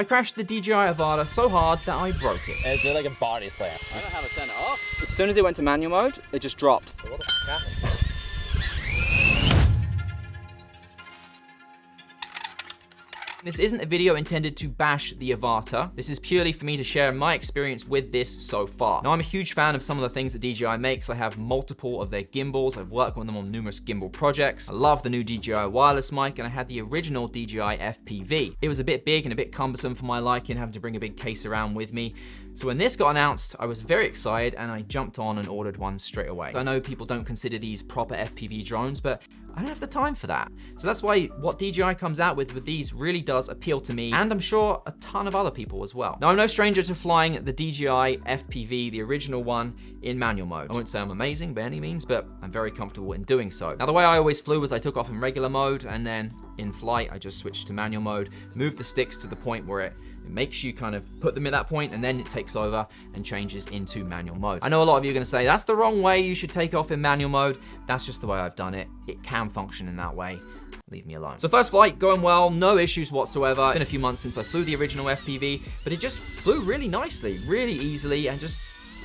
I crashed the DJI Avata so hard that I broke it. It's like a body slam. I don't know how to turn it off. As soon as it went to manual mode, it just dropped. So what the fuck happened? This isn't a video intended to bash the Avata. This is purely for me to share my experience with this so far. Now, I'm a huge fan of some of the things that DJI makes. I have multiple of their gimbals. I've worked with them on numerous gimbal projects. I love the new DJI wireless mic, and I had the original DJI FPV. It was a bit big and a bit cumbersome for my liking, having to bring a big case around with me. So when this got announced, I was very excited and I jumped on and ordered one straight away. I know people don't consider these proper FPV drones, but I don't have the time for that. So that's why what DJI comes out with these really does appeal to me, and I'm sure a ton of other people as well. Now, I'm no stranger to flying the DJI FPV, the original one, in manual mode. I won't say I'm amazing by any means, but I'm very comfortable in doing so. Now, the way I always flew was I took off in regular mode, and then in flight, I just switched to manual mode, moved the sticks to the point where it makes you kind of put them at that point, and then it takes over and changes into manual mode. I know a lot of you are gonna say, that's the wrong way, you should take off in manual mode. That's just the way I've done it. It can function in that way. Leave me alone. So first flight, going well, no issues whatsoever. It's been a few months since I flew the original FPV, but it just flew really nicely, really easily, and just,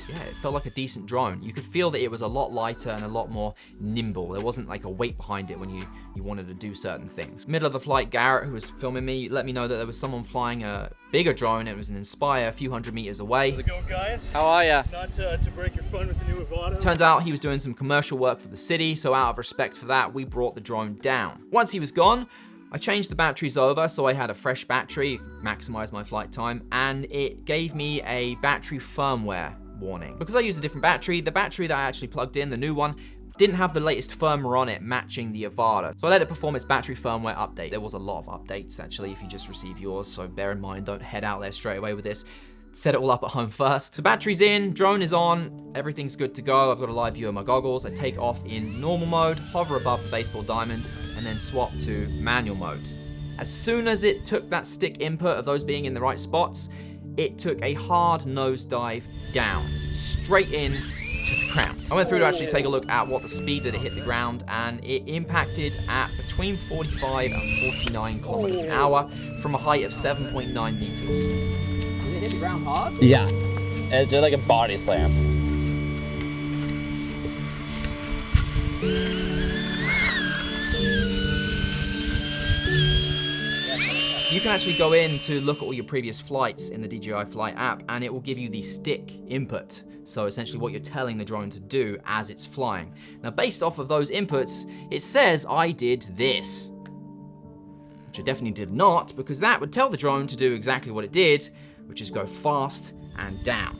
yeah, it felt like a decent drone. You could feel that it was a lot lighter and a lot more nimble. There wasn't like a weight behind it when you wanted to do certain things. Middle of the flight, Garrett, who was filming me, let me know that there was someone flying a bigger drone. It was an Inspire a few hundred meters away. How's it going, guys? How are ya? Not to break your fun with the new Avata. Turns out he was doing some commercial work for the city, so out of respect for that, we brought the drone down. Once he was gone, I changed the batteries over, so I had a fresh battery, maximized my flight time, and it gave me a battery firmware warning. Because I used a different battery, the battery that I actually plugged in, the new one, didn't have the latest firmware on it matching the Avata. So I let it perform its battery firmware update. There was a lot of updates actually if you just receive yours, so bear in mind, don't head out there straight away with this. Set it all up at home first. So battery's in, drone is on, everything's good to go. I've got a live view of my goggles. I take off in normal mode, hover above the baseball diamond, and then swap to manual mode. As soon as it took that stick input of those being in the right spots, it took a hard nosedive down, straight in to the ground. I went through to actually take a look at what the speed that it hit the ground, and it impacted at between 45 and 49 kilometers an hour from a height of 7.9 meters. Did it hit the ground hard? Yeah. It did like a body slam. You can actually go in to look at all your previous flights in the DJI Flight app, and it will give you the stick input. So essentially what you're telling the drone to do as it's flying. Now, based off of those inputs, it says I did this, which I definitely did not, because that would tell the drone to do exactly what it did, which is go fast and down.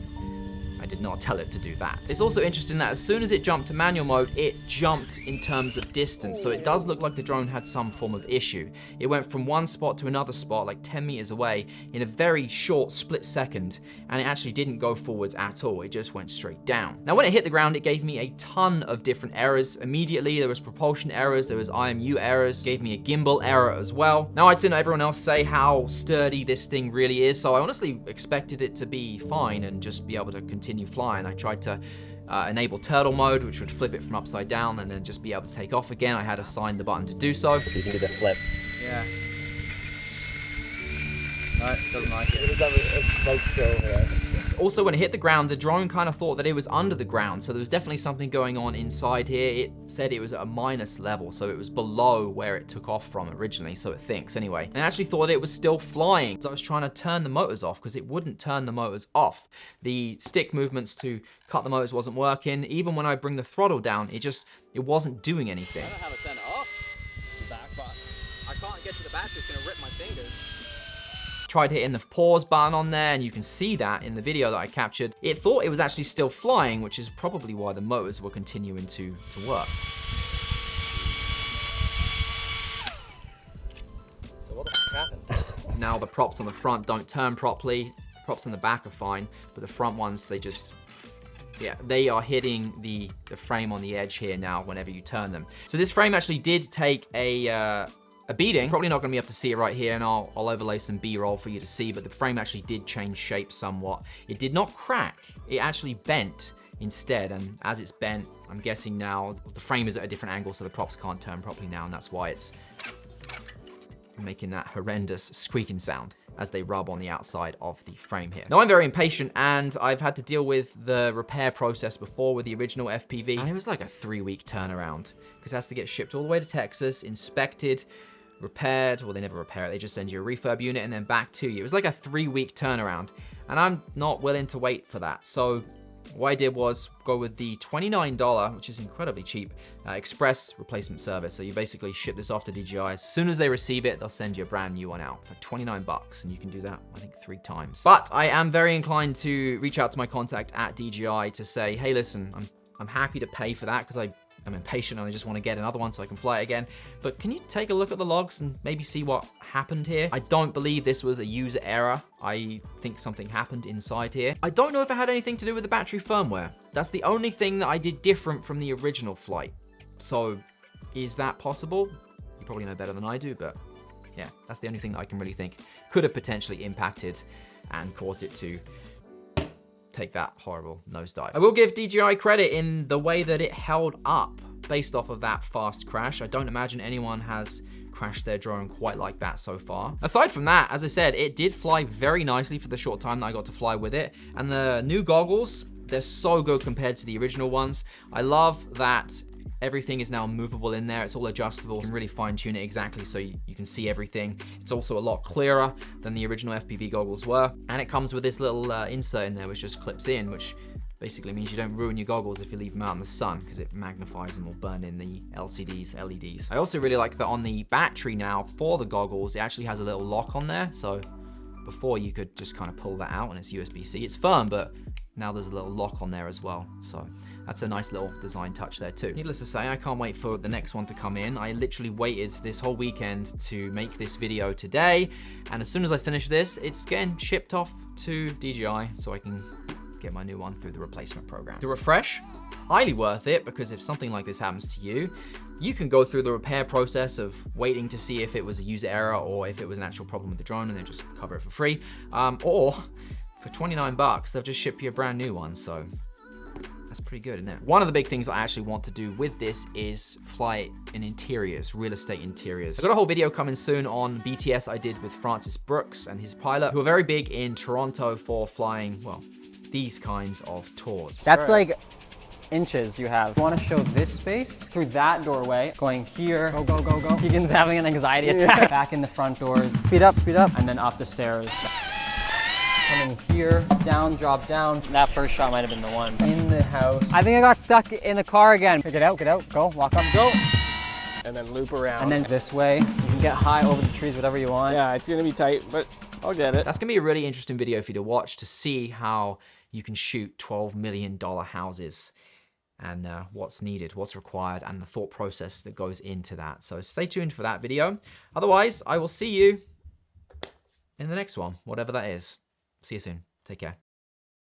I did not tell it to do that. It's also interesting that as soon as it jumped to manual mode, it jumped in terms of distance. So it does look like the drone had some form of issue. It went from one spot to another spot, like 10 meters away, in a very short split second, and it actually didn't go forwards at all. It just went straight down. Now, when it hit the ground, it gave me a ton of different errors. Immediately, there was propulsion errors, there was IMU errors, gave me a gimbal error as well. Now, I'd seen everyone else say how sturdy this thing really is, so I honestly expected it to be fine and just be able to continue flying. I tried to enable turtle mode, which would flip it from upside down and then just be able to take off again. I had assigned the button to do so. You can do the flip. Yeah. No, it doesn't like it. There's a smoke show here. Also, when it hit the ground, the drone kind of thought that it was under the ground, so there was definitely something going on inside here. It said it was at a minus level, so it was below where it took off from originally, so it thinks anyway. And I actually thought it was still flying, so I was trying to turn the motors off because it wouldn't turn the motors off. The stick movements to cut the motors wasn't working. Even when I bring the throttle down, it wasn't doing anything. I don't know how to turn it off. Back, but I can't get to the battery, it's gonna rip my fingers. Tried hitting the pause button on there, and you can see that in the video that I captured. It thought it was actually still flying, which is probably why the motors were continuing to work. So what the fuck happened? Now the props on the front don't turn properly. Props on the back are fine, but the front ones, they are hitting the frame on the edge here now whenever you turn them. So this frame actually did take a beating. Probably not gonna be able to see it right here, and I'll overlay some B-roll for you to see, but the frame actually did change shape somewhat. It did not crack, it actually bent instead, and as it's bent, I'm guessing now the frame is at a different angle, so the props can't turn properly now, and that's why it's making that horrendous squeaking sound as they rub on the outside of the frame here. Now, I'm very impatient, and I've had to deal with the repair process before with the original FPV, and it was like a 3-week turnaround because it has to get shipped all the way to Texas, inspected, repaired. Well, they never repair it. They just send you a refurb unit and then back to you. It was like a 3-week turnaround, and I'm not willing to wait for that. So what I did was go with the $29, which is incredibly cheap, express replacement service. So you basically ship this off to DJI. As soon as they receive it, they'll send you a brand new one out for $29, and you can do that, I think, 3 times. But I am very inclined to reach out to my contact at DJI to say, hey, listen, I'm happy to pay for that because I'm impatient and I just want to get another one so I can fly it again. But can you take a look at the logs and maybe see what happened here? I don't believe this was a user error. I think something happened inside here. I don't know if it had anything to do with the battery firmware. That's the only thing that I did different from the original flight. So is that possible? You probably know better than I do, but yeah, that's the only thing that I can really think could have potentially impacted and caused it to take that horrible nosedive. I will give DJI credit in the way that it held up based off of that fast crash. I don't imagine anyone has crashed their drone quite like that so far. Aside from that, as I said, it did fly very nicely for the short time that I got to fly with it. And the new goggles, they're so good compared to the original ones. I love that everything is now movable in there. It's all adjustable. You can really fine tune it exactly so you can see everything. It's also a lot clearer than the original FPV goggles were. And it comes with this little insert in there which just clips in, which basically means you don't ruin your goggles if you leave them out in the sun because it magnifies them or burn in the LCDs, LEDs. I also really like that on the battery now for the goggles, it actually has a little lock on there. So before you could just kind of pull that out and it's USB-C. It's firm, but now there's a little lock on there as well. So that's a nice little design touch there too. Needless to say, I can't wait for the next one to come in. I literally waited this whole weekend to make this video today. And as soon as I finish this, it's getting shipped off to DJI so I can get my new one through the replacement program. To refresh, highly worth it, because if something like this happens to you, you can go through the repair process of waiting to see if it was a user error or if it was an actual problem with the drone and then just cover it for free. Or for $29, they'll just ship you a brand new one. So that's pretty good, isn't it? One of the big things I actually want to do with this is fly in interiors, real estate interiors. I've got a whole video coming soon on BTS I did with Francis Brooks and his pilot, who are very big in Toronto for flying, well, these kinds of tours. That's like inches you have. You want to show this space through that doorway, going here. Go, go, go, go. Keegan's having an anxiety attack. Back in the front doors. Speed up, and then up the stairs. Coming here, down, drop down. That first shot might have been the one. In the house. I think I got stuck in the car again. Get out, go, walk up, go. And then loop around. And then this way, you can get high over the trees, whatever you want. Yeah, it's gonna be tight, but I'll get it. That's gonna be a really interesting video for you to watch to see how you can shoot $12 million houses and what's needed, what's required, and the thought process that goes into that. So stay tuned for that video. Otherwise, I will see you in the next one, whatever that is. See you soon. Take care.